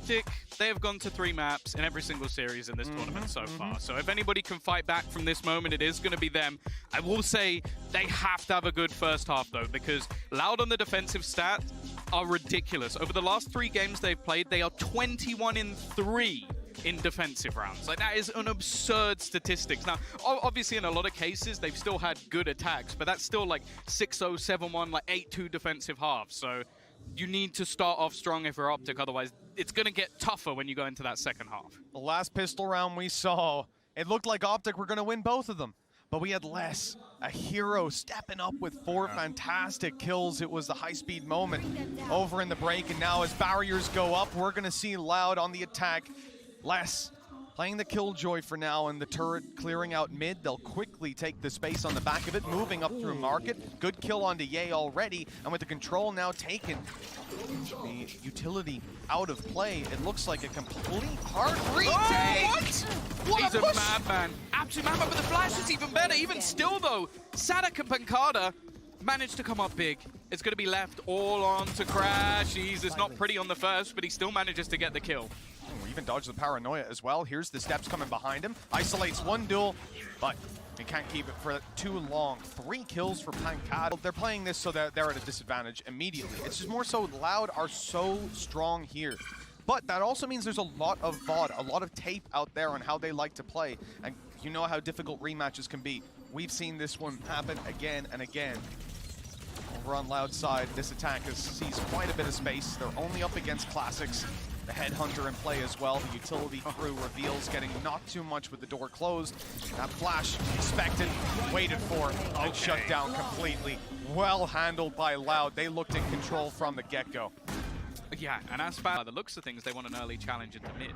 Optic, they have gone to 3 maps in every single series in this tournament so far. So if anybody can fight back from this moment, it is going to be them. I will say they have to have a good first half, though, because Loud on the defensive stats are ridiculous. Over the last 3 games they've played, they are 21 in 3 in defensive rounds. Like, that is an absurd statistics. Now, obviously, in a lot of cases, they've still had good attacks, but that's still like 6-0, 7-1, like 8-2 defensive halves. So you need to start off strong if you're Optic, otherwise it's going to get tougher when you go into that second half. The last pistol round we saw, it looked like Optic were going to win both of them. But we had Les, a hero, stepping up with 4 fantastic kills. It was the high-speed moment over in the break, and now as barriers go up, we're going to see Loud on the attack. Les playing the Killjoy for now, and the turret clearing out mid. They'll quickly take the space on the back of it, moving up through market. Good kill onto Ye already, and with the control now taken, the utility out of play. It looks like a complete hard retake. Oh, what? He's a madman. Absolute madman, but the flash is even better. Even still, though, Sadak and Pancada managed to come up big. It's going to be left all on to Crash. It's not pretty on the first, but he still manages to get the kill. We even dodged the paranoia as well. Here's the steps coming behind him. Isolates one duel, but he can't keep it for too long. 3 kills for Pancada. They're playing this so that they're at a disadvantage immediately. It's just more so Loud are so strong here. But that also means there's a lot of VOD, a lot of tape out there on how they like to play. And you know how difficult rematches can be. We've seen this one happen again and again. Over on Loud's side, this attack sees quite a bit of space. They're only up against classics. The Headhunter in play as well. The utility crew reveals, getting not too much with the door closed. That flash expected, waited for, and shut down completely. Well handled by Loud. They looked in control from the get-go. Yeah, and as far as the looks of things, they want an early challenge into mid.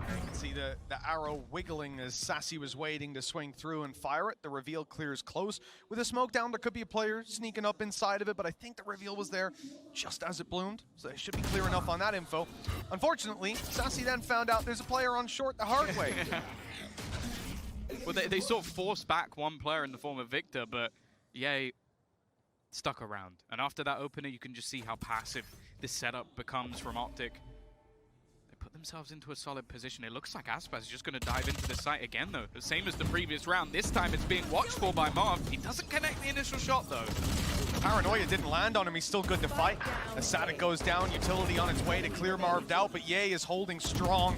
You can see the arrow wiggling as Sassy was waiting to swing through and fire it. The reveal clears close. With a smoke down, there could be a player sneaking up inside of it, but I think the reveal was there just as it bloomed, so they should be clear enough on that info. Unfortunately, Sassy then found out there's a player on short the hard way. Well, they sort of forced back one player in the form of Victor, but Ye stuck around. And after that opener, you can just see how passive this setup becomes from Optic. Put themselves into a solid position. It looks like Aspaz is just going to dive into the site again, though. The same as the previous round. This time it's being watched for by Marv. He doesn't connect the initial shot, though. Paranoia didn't land on him. He's still good to fight. As Sadak goes down, utility on its way to clear Marved out, but Ye is holding strong.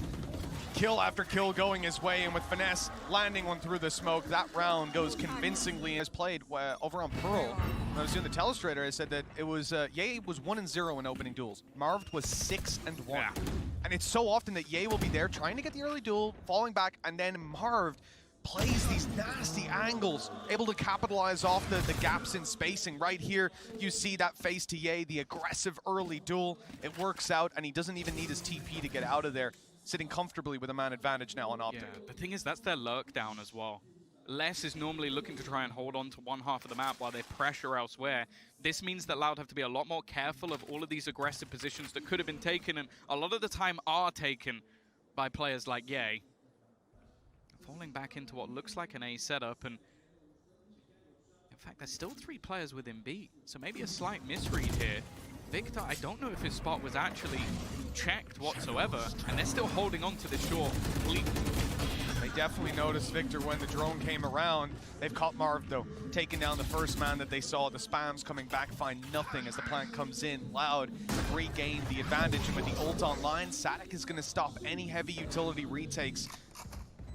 Kill after kill going his way, and with finesse landing one through the smoke. That round goes convincingly as played over on Pearl. When I was doing the telestrator, I said that it was Ye was 1-0 in opening duels. Marved was 6-1. Yeah. And it's so often that Ye will be there trying to get the early duel, falling back, and then Marved plays these nasty angles, able to capitalize off the gaps in spacing. Right here, you see that face to Ye, the aggressive early duel. It works out, and he doesn't even need his TP to get out of there. Sitting comfortably with a man advantage now on Optic. Yeah, the thing is, that's their lurk down as well. Les is normally looking to try and hold on to one half of the map while they pressure elsewhere. This means that Loud have to be a lot more careful of all of these aggressive positions that could have been taken, and a lot of the time are taken by players like Ye. Falling back into what looks like an A setup, and in fact, there's still 3 players within B, so maybe a slight misread here. Victor, I don't know if his spot was actually checked whatsoever, and they're still holding on to this short completely. They definitely noticed Victor when the drone came around. They've caught Marv, though, taking down the first man that they saw. The spams coming back find nothing as the plant comes in. Loud regained the advantage, and with the ult online, Sadak is going to stop any heavy utility retakes.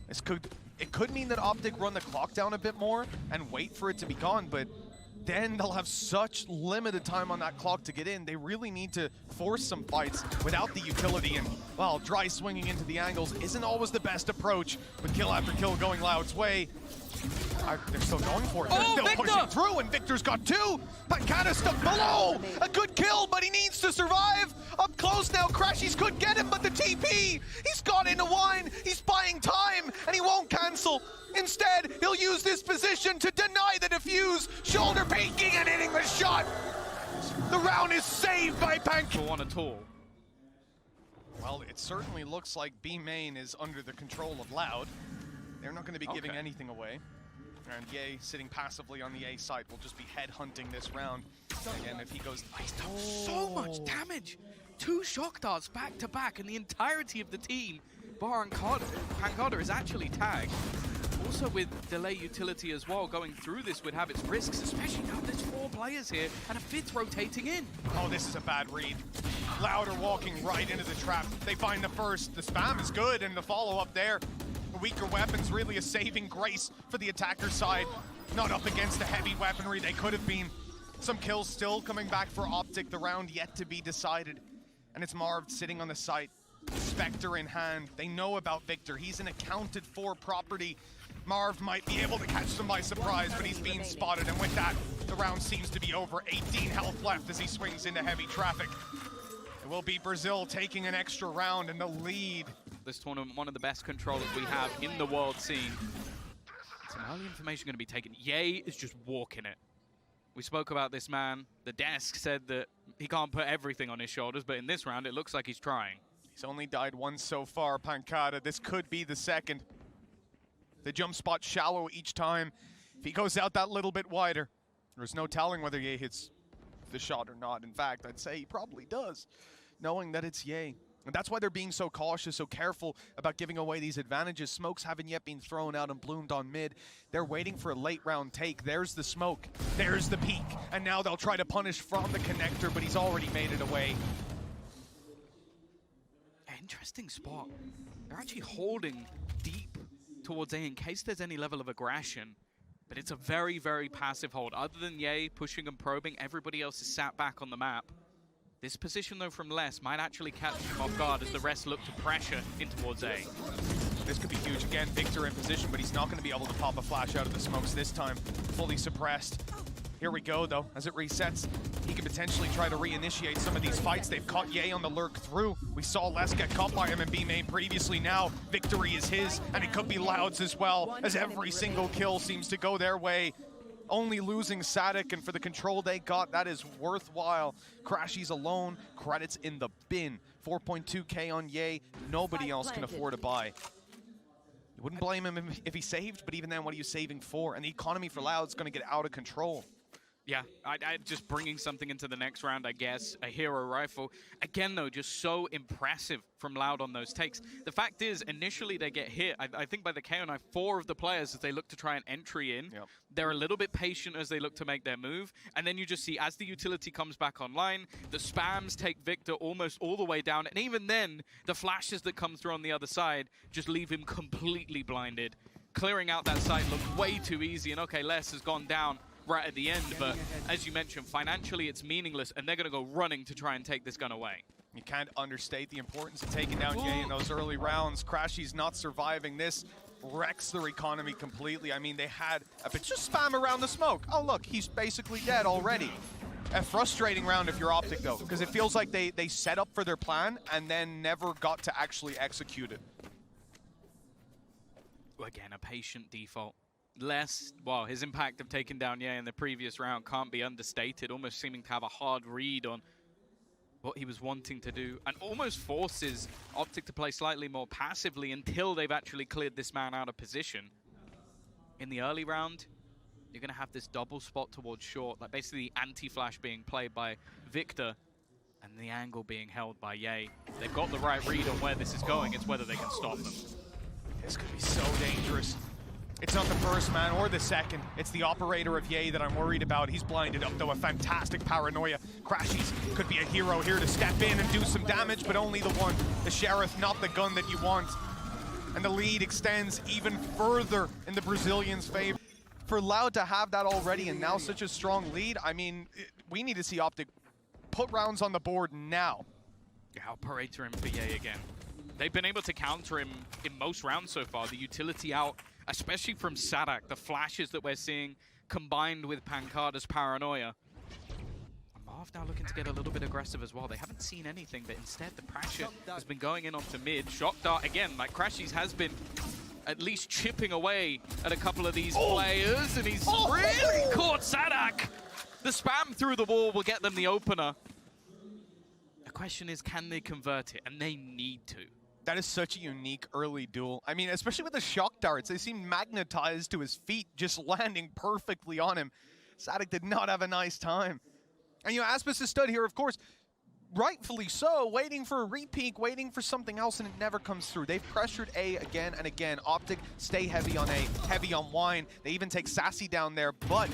It could mean that Optic run the clock down a bit more and wait for it to be gone, but then they'll have such limited time on that clock to get in. They really need to force some fights without the utility, and, well, dry swinging into the angles isn't always the best approach, with kill after kill going Loud's way. They're still going for it. They're still Victor! pushing through, and Victor's got 2. Pancada stuck below. A good kill, but he needs to survive. Up close now, Crashies could get him, but the TP, he's got into wine. He's buying time, and he won't cancel. Instead, he'll use this position to deny the defuse, shoulder peeking and hitting the shot. The round is saved by Pancada. One at all. Well, it certainly looks like B main is under the control of Loud. They're not going to be giving anything away. And Ye, sitting passively on the A side, will just be headhunting this round. Again, if he goes... He's done so much damage. 2 shock darts back to back, and the entirety of the team, bar Pancada, is actually tagged. Also with delay utility as well, going through this would have its risks, especially now there's 4 players here and a 5th rotating in. Oh, this is a bad read. Loud are walking right into the trap. They find the first. The spam is good, and the follow-up there. The weaker weapons really a saving grace for the attacker side. Not up against the heavy weaponry they could have been. Some kills still coming back for Optic, the round yet to be decided. And it's Marv sitting on the site, Spectre in hand. They know about Victor. He's an accounted for property. Marv might be able to catch them by surprise, but he's being spotted, and with that, the round seems to be over. 18 health left as he swings into heavy traffic. It will be Brazil taking an extra round in the lead. This tournament, one of the best controllers we have in the world scene. Some early information going to be taken. Ye is just walking it. We spoke about this man. The desk said that he can't put everything on his shoulders, but in this round, it looks like he's trying. He's only died once so far, Pancada. This could be the second. The jump spot shallow each time. If he goes out that little bit wider, there's no telling whether Ye hits the shot or not. In fact, I'd say he probably does, knowing that it's Ye. And that's why they're being so cautious, so careful about giving away these advantages. Smokes haven't yet been thrown out and bloomed on mid. They're waiting for a late round take. There's the smoke. There's the peak. And now they'll try to punish from the connector, but he's already made it away. Interesting spot. They're actually holding deep towards A in case there's any level of aggression. But it's a very, very passive hold. Other than Ye pushing and probing, everybody else is sat back on the map. This position, though, from Les might actually catch him off guard as the rest look to pressure in towards A. This could be huge. Again, Victor in position, but he's not going to be able to pop a flash out of the smokes this time. Fully suppressed. Here we go, though. As it resets, he can potentially try to reinitiate some of these fights. They've caught Ye on the lurk through. We saw Les get caught by him in B main previously. Now, victory is his, and it could be Loud's as well, as every single kill seems to go their way. Only losing Sadik, and for the control they got, that is worthwhile. Crashies alone, credits in the bin. 4.2k on Ye, nobody else can afford to buy. You wouldn't blame him if he saved, but even then, what are you saving for? And the economy for Loud's going to get out of control. Yeah, I just bringing something into the next round, I guess. A hero rifle. Again, though, just so impressive from Loud on those takes. The fact is, initially they get hit. I think by the KO knife, 4 of the players, as they look to try an entry in, they're a little bit patient as they look to make their move. And then you just see, as the utility comes back online, the spams take Victor almost all the way down. And even then, the flashes that come through on the other side just leave him completely blinded. Clearing out that side looked way too easy. And okay, Les has gone down right at the end, but as you mentioned, financially it's meaningless, and they're going to go running to try and take this gun away. You can't understate the importance of taking down Ye in those early rounds. Crashy's not surviving this. Wrecks their economy completely. I mean, they had a bit just spam around the smoke. Oh, look, he's basically dead already. A frustrating round if you're Optic, though, because it feels like they set up for their plan and then never got to actually execute it. Again, a patient default. Les, well, his impact of taking down Ye in the previous round can't be understated, almost seeming to have a hard read on what he was wanting to do, and almost forces Optic to play slightly more passively until they've actually cleared this man out of position. In the early round, you're going to have this double spot towards short, like basically the anti-flash being played by Victor, and the angle being held by Ye. They've got the right read on where this is going, it's whether they can stop them. This could be so dangerous. It's not the first man or the second. It's the operator of Ye that I'm worried about. He's blinded up, though. A fantastic paranoia. Crashies could be a hero here to step in and do some damage, but only the one. The Sheriff, not the gun that you want. And the lead extends even further in the Brazilians' favor. For Loud to have that already and now such a strong lead, I mean, we need to see Optic put rounds on the board now. Yeah, operator him for Ye again. They've been able to counter him in most rounds so far. The utility out, especially from Sadak, the flashes that we're seeing combined with Pancada's paranoia. Marv now looking to get a little bit aggressive as well. They haven't seen anything, but instead the pressure has been going in onto mid. Shock Dart, again, like Crashies has been at least chipping away at a couple of these players, and he's really caught Sadak. The spam through the wall will get them the opener. The question is, can they convert it? And they need to. That is such a unique early duel. I mean, especially with the shock darts, they seem magnetized to his feet, just landing perfectly on him. Sadik did not have a nice time. And, you know, Aspis has stood here, of course, rightfully so, waiting for a repeat, waiting for something else, and it never comes through. They've pressured A again and again. Optic stay heavy on A, heavy on Wine. They even take Sassy down there, but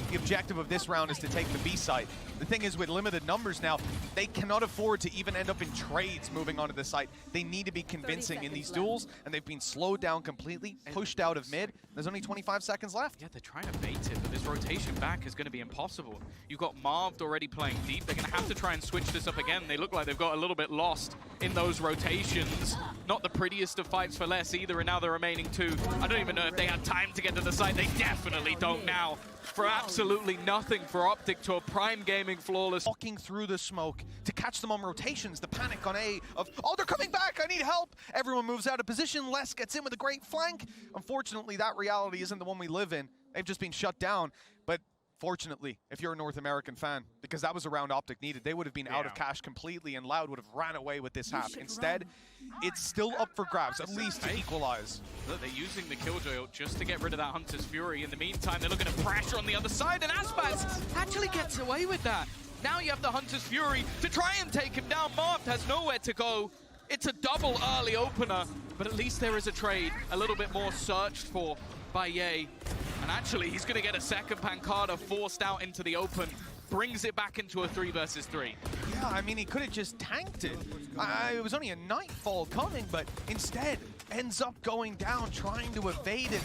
the objective of this round is to take the B site. The thing is, with limited numbers now, they cannot afford to even end up in trades moving onto the site. They need to be convincing in these duels, and they've been slowed down completely, pushed out of mid. There's only 25 seconds left. Yeah, they're trying to bait it, but this rotation back is going to be impossible. You've got Marved already playing deep. They're going to have to try and switch this up again. They look like they've got a little bit lost in those rotations. Not the prettiest of fights for less either, and now the remaining two. I don't even know if they had time to get to the site. They definitely don't now. For absolutely nothing for Optic to a Prime Gaming flawless. Walking through the smoke to catch them on rotations. The panic on A of, oh, they're coming back, I need help. Everyone moves out of position. Les gets in with a great flank. Unfortunately, that reality isn't the one we live in. They've just been shut down. But fortunately, if you're a North American fan, because that was a round Optic needed, they would have been out of cash completely, and Loud would have ran away with this half. Instead, it's still up for grabs, at least to equalize. Look, they're using the Killjoy ult just to get rid of that Hunter's Fury. In the meantime, they're looking at pressure on the other side, and Aspaz actually gets away with that. Now you have the Hunter's Fury to try and take him down. Marved has nowhere to go. It's a double early opener, but at least there is a trade, a little bit more searched for by Ye. And actually, he's going to get a second Pancada forced out into the open. Brings it back into a 3 versus 3. Yeah, I mean, he could have just tanked it. It was only a Nightfall coming, but instead ends up going down, trying to evade it.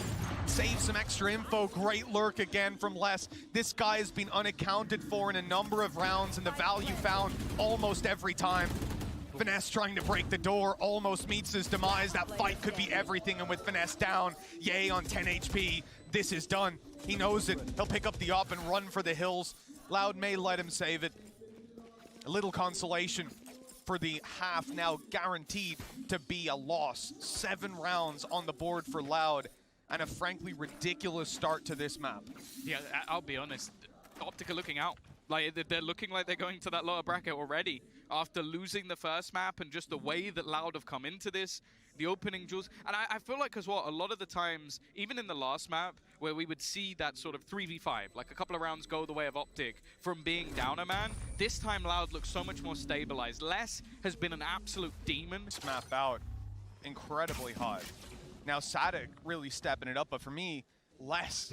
Save some extra info. Great lurk again from Les. This guy has been unaccounted for in a number of rounds, and the value found almost every time. Finesse trying to break the door, almost meets his demise. That fight could be everything, and with Finesse down, Ye on 10 HP, this is done. He knows it. He'll pick up the op and run for the hills. Loud may let him save it. A little consolation for the half, now guaranteed to be a loss. 7 rounds on the board for Loud, and a frankly ridiculous start to this map. Yeah, I'll be honest. Optic are looking out. Like, they're looking like they're going to that lower bracket already. After losing the first map and just the way that Loud have come into this, the opening duels. And I feel like as well, a lot of the times, even in the last map, where we would see that sort of 3v5, like a couple of rounds go the way of Optic from being down a man, this time Loud looks so much more stabilized. Les has been an absolute demon. This map out incredibly hot. Now Sadek really stepping it up, but for me, Les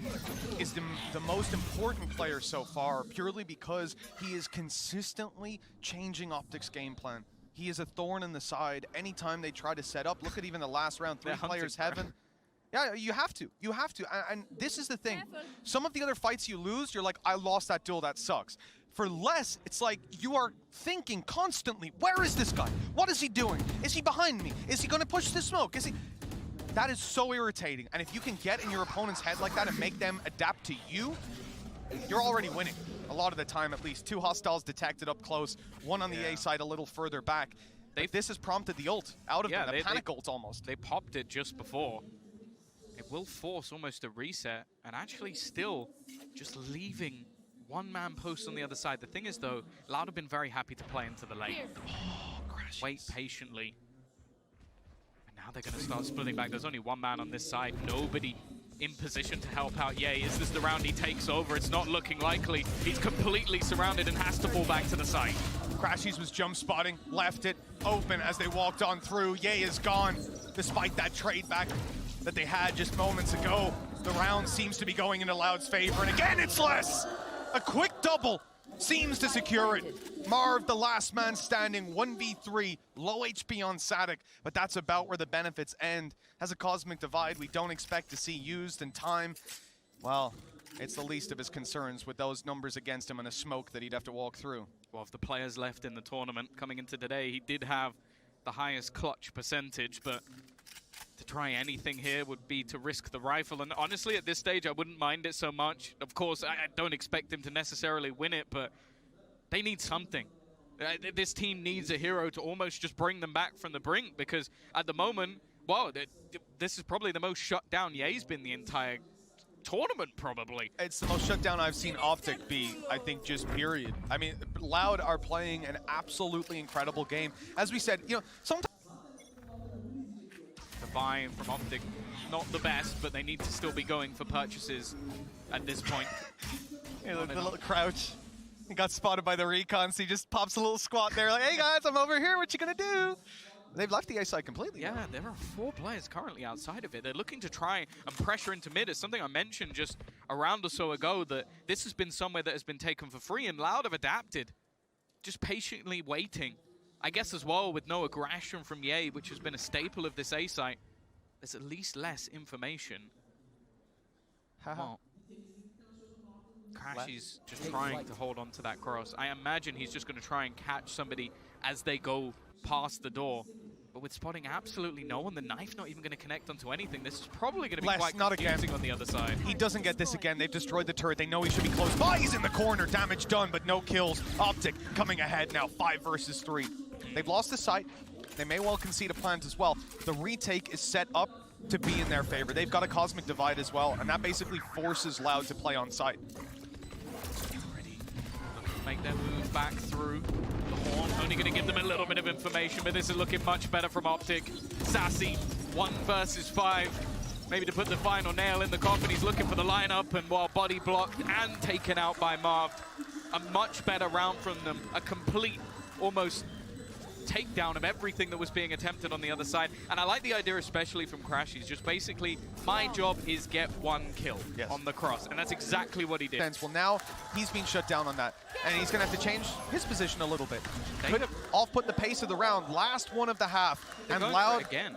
is the most important player so far, purely because he is consistently changing Optic's game plan. He is a thorn in the side anytime they try to set up. Look at even the last round, 3 players heaven. Yeah, you have to. You have to. And this is the thing. Some of the other fights you lose, you're like, I lost that duel, that sucks. For Les, it's like you are thinking constantly, where is this guy? What is he doing? Is he behind me? Is he going to push the smoke? Is he... That is so irritating. And if you can get in your opponent's head like that and make them adapt to you, you're already winning. A lot of the time, at least. 2 hostiles detected up close. 1 on the A side a little further back. This has prompted the ult out of them, the panic ult almost. They popped it just before. It will force almost a reset, and actually still just leaving 1-man post on the other side. The thing is, though, Loud have been very happy to play into the lane. Wait patiently. Now they're going to start splitting back. There's only 1 man on this side. Nobody in position to help out Ye. Is this the round he takes over? It's not looking likely. He's completely surrounded and has to fall back to the side. Crashies was jump spotting, left it open as they walked on through. Ye is gone, despite that trade back that they had just moments ago. The round seems to be going into Loud's favor, and again it's Les! A quick double seems to secure it. Marv, the last man standing, 1v3, low HP on Sadek, but that's about where the benefits end. Has a cosmic divide we don't expect to see used in time. Well, it's the least of his concerns with those numbers against him and the smoke that he'd have to walk through. Well, of the players left in the tournament coming into today, he did have the highest clutch percentage, but to try anything here would be to risk the rifle. And honestly, at this stage, I wouldn't mind it so much. Of course, I don't expect him to necessarily win it, but they need something. This team needs a hero to almost just bring them back from the brink, because at the moment, well, this is probably the most shut down Ye's been the entire tournament, probably. It's the most shut down I've seen Optic be, I think, just period. I mean, Loud are playing an absolutely incredible game. As we said, you know, sometimes the buy from Optic, not the best, but they need to still be going for purchases at this point. Yeah, the little crouch. He got spotted by the recon, so he just pops a little squat there like, hey guys, I'm over here, what you gonna do? They've left the A side completely. Yeah, there are 4 players currently outside of it. They're looking to try and pressure into mid. It's something I mentioned just a round or so ago, that this has been somewhere that has been taken for free, and Loud have adapted. Just patiently waiting. I guess as well, with no aggression from Ye, which has been a staple of this A site, there's at least less information. Well, Crashy's just trying to hold on to that cross. I imagine he's just going to try and catch somebody as they go past the door. But with spotting absolutely no one, the knife not even going to connect onto anything, this is probably going to be quite confusing on the other side. He doesn't get this again. They've destroyed the turret. They know he should be close by. He's in the corner. Damage done, but no kills. Optic coming ahead now, 5 versus 3. They've lost the site. They may well concede a plant as well. The retake is set up to be in their favor. They've got a Cosmic Divide as well, and that basically forces Loud to play on site. Already looking to make their move back through. The Horn only going to give them a little bit of information, but this is looking much better from Optic. Sassy, 1 versus 5. Maybe to put the final nail in the coffin. He's looking for the lineup, and while body blocked and taken out by Marv, a much better round from them. A complete, almost takedown of everything that was being attempted on the other side. And I like the idea, especially from Crash. He's just basically, my job is get 1 kill on the cross. And that's exactly what he did. Well, now he's been shut down on that. And he's going to have to change his position a little bit. Could have off-put the pace of the round. Last one of the half. They're and going Loud again.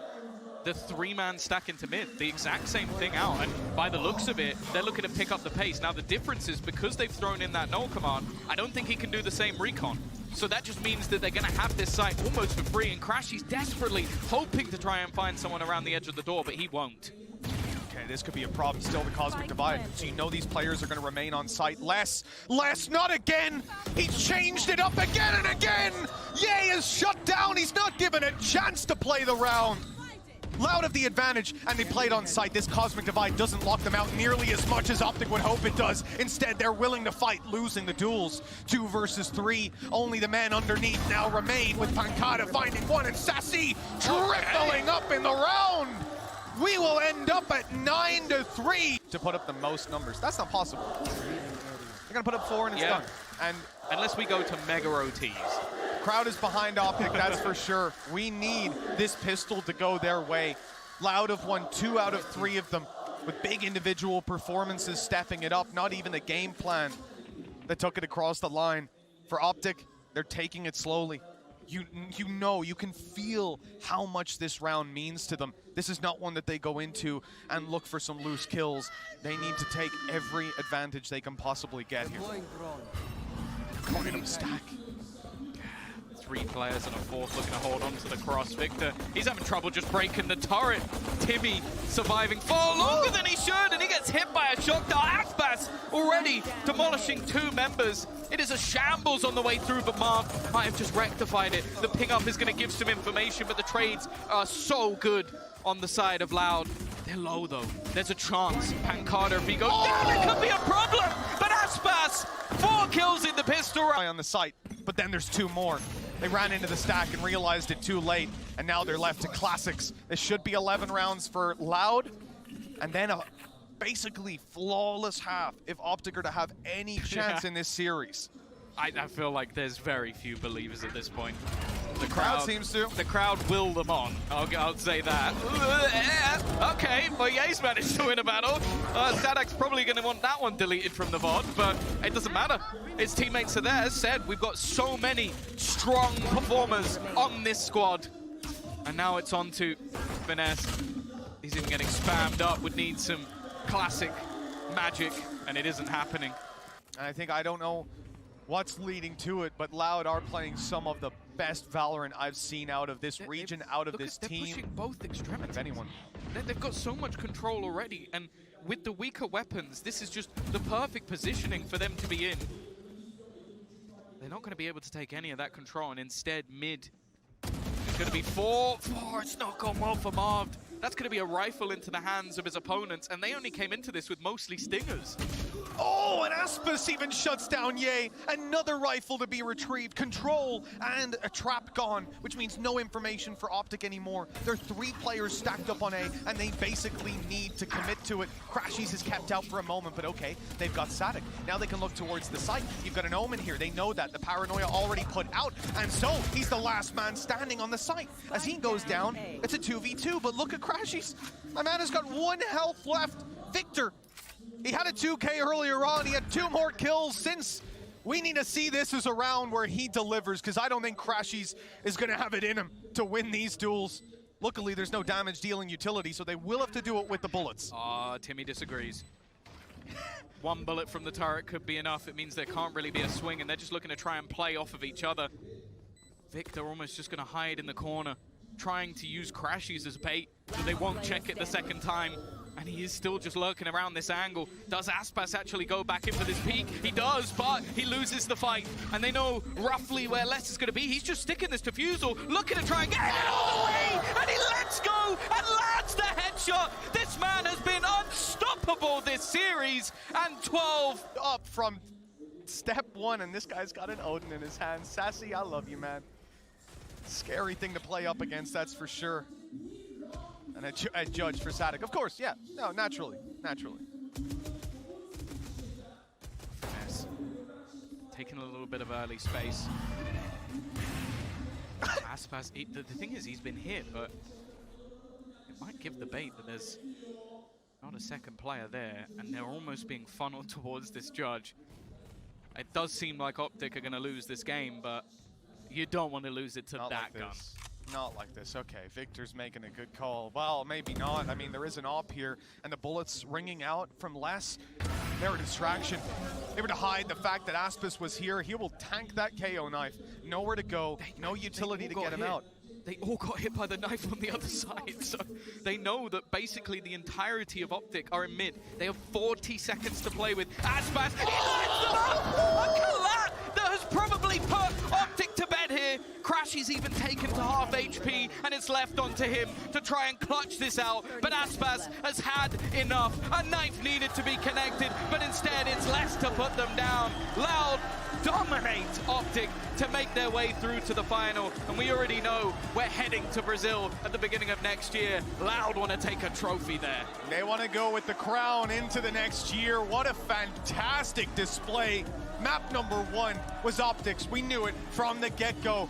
The 3-man stack into mid, the exact same thing out, and by the looks of it, they're looking to pick up the pace. Now the difference is, because they've thrown in that null command, I don't think he can do the same recon. So that just means that they're going to have this site almost for free, and Crashy's desperately hoping to try and find someone around the edge of the door, but he won't. Okay, this could be a problem. Still the Cosmic Divide. So you know these players are going to remain on site. Less, not again! He changed it up again and again! Ye is shut down! He's not given a chance to play the round! Loud have the advantage, and they played on site. This Cosmic Divide doesn't lock them out nearly as much as Optic would hope it does. Instead, they're willing to fight, losing the duels. 2 versus 3. Only the men underneath now remain, with Pancada finding 1, and Sassy tripling up in the round. We will end up at 9-3 to put up the most numbers. That's not possible. They're gonna put up 4 and it's done. And unless we go to mega OTs. Crowd is behind Optic, that's for sure. We need this pistol to go their way. Loud have won 2 out of 3 of them, with big individual performances stepping it up. Not even a game plan that took it across the line. For Optic, they're taking it slowly. You know, you can feel how much this round means to them. This is not one that they go into and look for some loose kills. They need to take every advantage they can possibly get here. Going into a stack. 3 players and a 4th looking to hold on to the cross. Victor, he's having trouble just breaking the turret. Timmy surviving far longer than he should, and he gets hit by a shock dart. Aspas already demolishing 2 members. It is a shambles on the way through, but Marv might have just rectified it. The ping up is going to give some information, but the trades are so good on the side of Loud. They're low though. There's a chance. Pancada, if he goes down, it could be a problem. But Aspas, 4 kills in the pistol. On the site, but then there's 2 more. They ran into the stack and realized it too late, and now they're left to classics. This should be 11 rounds for Loud, and then a basically flawless half if Optic are to have any chance in this series. I feel like there's very few believers at this point. The crowd seems to. The crowd will them on. I'll say that. Okay, well, Ye's managed to win a battle. Sadak's probably going to want that one deleted from the VOD, but it doesn't matter. His teammates are there. As said, we've got so many strong performers on this squad. And now it's on to Finesse. He's even getting spammed up. Would need some classic magic, and it isn't happening. And I don't know what's leading to it, but Loud are playing some of the best Valorant I've seen out of this region, out of this team. They're pushing both extremities. Anyone. They've got so much control already, and with the weaker weapons, this is just the perfect positioning for them to be in. They're not going to be able to take any of that control, and instead, mid. It's going to be 4. It's not gone well for Marv. That's going to be a rifle into the hands of his opponents, and they only came into this with mostly stingers. Oh, and Aspis even shuts down Ye. Another rifle to be retrieved. Control and a trap gone, which means no information for Optic anymore. There are 3 players stacked up on A, and they basically need to commit to it. Crashies is kept out for a moment, but okay, they've got Static. Now they can look towards the site. You've got an Omen here. They know that. The Paranoia already put out, and so he's the last man standing on the site. As he goes down, it's a 2v2, but look at Crashies. My man has got 1 health left. Victor. He had a 2K earlier on. He had 2 more kills since. We need to see this as a round where he delivers, because I don't think Crashies is going to have it in him to win these duels. Luckily, there's no damage dealing utility, so they will have to do it with the bullets. Timmy disagrees. 1 bullet from the turret could be enough. It means there can't really be a swing, and they're just looking to try and play off of each other. Victor almost just going to hide in the corner, trying to use Crashies as bait, so they won't check it the second time. And he is still just lurking around this angle. Does Aspas actually go back in for this peek? He does, but he loses the fight. And they know roughly where Les is going to be. He's just sticking this defusal, looking to try and get it all the way. And he lets go and lands the headshot. This man has been unstoppable this series. And 12 up from step 1, and this guy's got an Odin in his hand. Sassy, I love you, man. Scary thing to play up against, that's for sure. And a judge for Static. Of course, yeah. No, naturally. Finesse. Taking a little bit of early space. Aspas, the thing is, he's been hit, but it might give the bait that there's not a second player there, and they're almost being funneled towards this judge. It does seem like Optic are going to lose this game, but you don't want to lose it to that gun. Not like this. Okay, Victor's making a good call. Well, maybe not. I mean, there is an op here, and the bullets ringing out from Les. They're a distraction. They were to hide the fact that Aspis was here. He will tank that KO knife. Nowhere to go. No utility to get him out. They all got hit by the knife on the other side, so they know that basically the entirety of Optic are in mid. They have 40 seconds to play with. Aspas, he lights them up! A collapse that has probably put Optic to bed here. Crashies even taken to half HP, and it's left onto him to try and clutch this out. But Aspas has had enough. A knife needed to be connected, but instead it's less to put them down. Loud dominate Optic to make their way through to the final, and we already know we're heading to Brazil at the beginning of next year. Loud want to take a trophy there. They want to go with the crown into the next year. What a fantastic display. Map number 1 was Optics. We knew it from the get-go,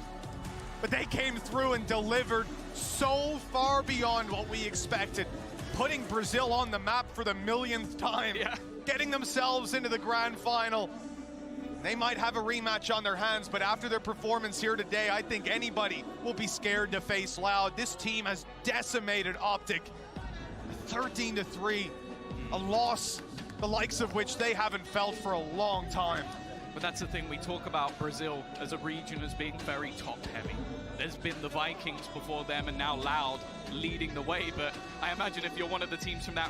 but they came through and delivered so far beyond what we expected, putting Brazil on the map for the millionth time, getting themselves into the grand final. They might have a rematch on their hands, but after their performance here today, I think anybody will be scared to face Loud. This team has decimated Optic 13-3, a loss the likes of which they haven't felt for a long time. But that's the thing, we talk about Brazil as a region as being very top-heavy. There's been the Vikings before them, and now Loud leading the way, but I imagine if you're one of the teams from that